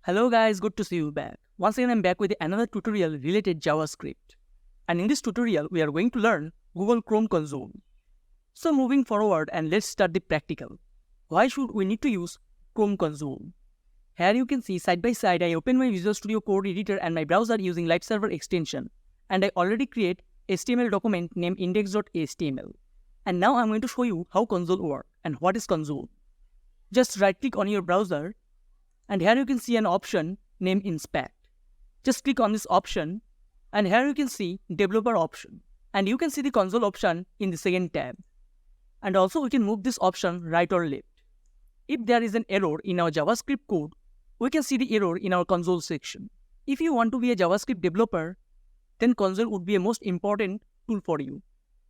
Hello guys, good to see you back. Once again I'm back with another tutorial related JavaScript. And in this tutorial we are going to learn Google Chrome console. So moving forward and let's start the practical. Why should we need to use Chrome console? Here you can see side by side I open my Visual Studio Code editor and my browser using Live Server extension. And I already create HTML document named index.html. And now I'm going to show you how console works and what is console. Just right click on your browser. And here you can see an option named Inspect. Just click on this option and here you can see Developer option. And you can see the console option in the second tab. And also we can move this option right or left. If there is an error in our JavaScript code, we can see the error in our console section. If you want to be a JavaScript developer, then console would be a most important tool for you.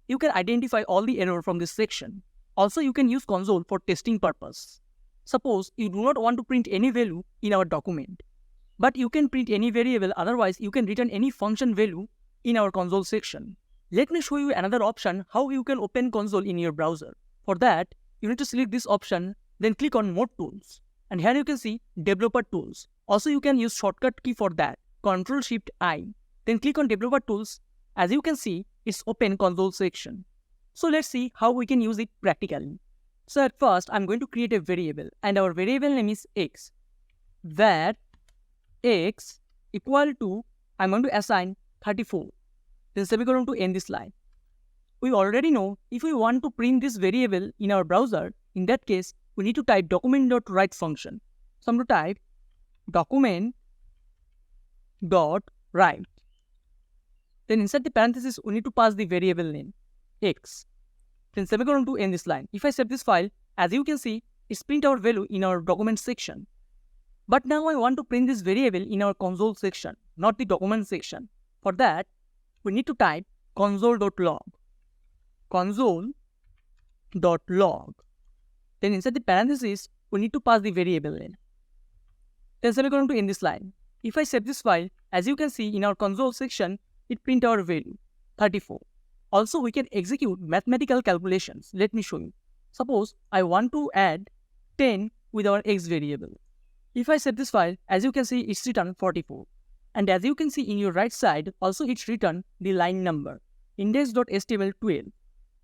You can identify all the error from this section. Also you can use console for testing purpose. Suppose you do not want to print any value in our document, but you can print any variable, otherwise you can return any function value in our console section. Let me show you another option how you can open console in your browser. For that, you need to select this option, then click on More Tools. And here you can see Developer Tools. Also you can use shortcut key for that, Ctrl-Shift-I. Then click on Developer Tools. As you can see, it's open console section. So let's see how we can use it practically. So at first, I'm going to create a variable and our variable name is x. Where x equal to, I'm going to assign 34. Then semicolon to end this line. We already know if we want to print this variable in our browser, in that case, we need to type document.write function. So I'm going to type document.write. Then inside the parenthesis, we need to pass the variable name x. Then semicolon to end this line. If I save this file, as you can see, it's print our value in our document section. But now I want to print this variable in our console section, not the document section. For that, we need to type console.log. Console.log. Then inside the parenthesis, we need to pass the variable name. Then semicolon to end this line. If I save this file, as you can see in our console section, it print our value 34. Also, we can execute mathematical calculations. Let me show you. Suppose I want to add 10 with our x variable. If I set this file, as you can see, it's written 44. And as you can see in your right side, also it's written the line number, index.html 12.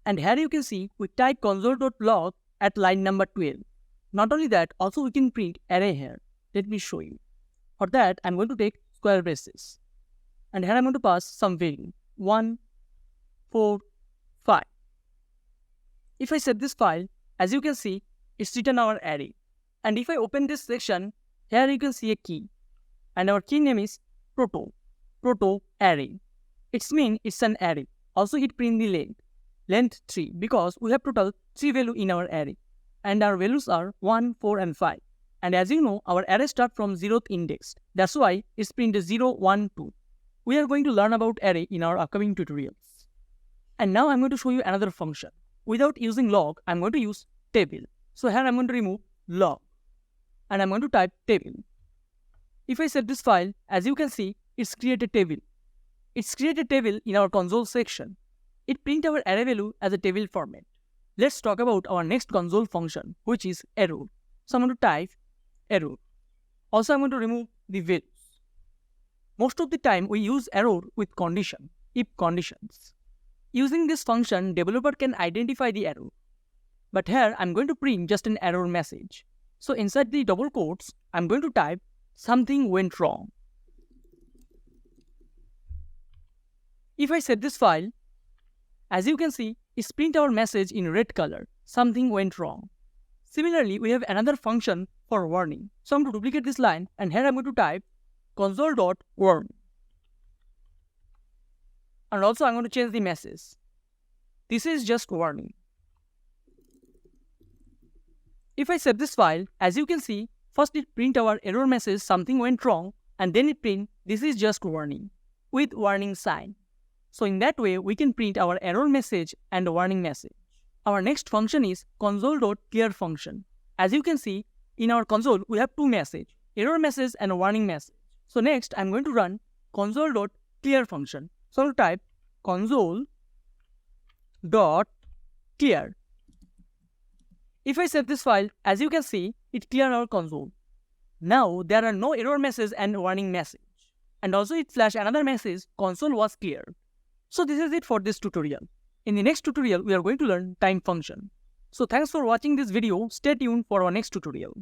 And here you can see we type console.log at line number 12. Not only that, also we can print array here. Let me show you. For that, I'm going to take square braces. And here I'm going to pass some value, 1, 4, 5. If I set this file, as you can see, it's written our array. And if I open this section, here you can see a key. And our key name is proto array. It means it's an array. Also it print the length 3, because we have total 3 value in our array. And our values are 1, 4 and 5. And as you know, our array starts from 0th index. That's why it's print 0, 1, 2. We are going to learn about array in our upcoming tutorials. And now I'm going to show you another function. Without using log, I'm going to use table. So here I'm going to remove log. And I'm going to type table. If I set this file, as you can see, it's created table. It's created table in our console section. It prints our array value as a table format. Let's talk about our next console function, which is error. So I'm going to type error. Also, I'm going to remove the values. Most of the time, we use error with condition, if conditions. Using this function, developer can identify the error. But here, I'm going to print just an error message. So inside the double quotes, I'm going to type something went wrong. If I set this file, as you can see, it's print our message in red color, something went wrong. Similarly, we have another function for warning. So I'm going to duplicate this line and here I'm going to type console.warn. And also I'm going to change the message. This is just warning. If I save this file, as you can see, first it print our error message something went wrong, and then it print this is just warning with warning sign. So in that way, we can print our error message and warning message. Our next function is console.clear function. As you can see, in our console, we have two messages, error message and warning message. So next, I'm going to run console.clear function. So I'll type console.clear. If I save this file, as you can see, it clears our console. Now there are no error message and warning message. And also it flashed another message, console was clear. So this is it for this tutorial. In the next tutorial, we are going to learn time function. So thanks for watching this video. Stay tuned for our next tutorial.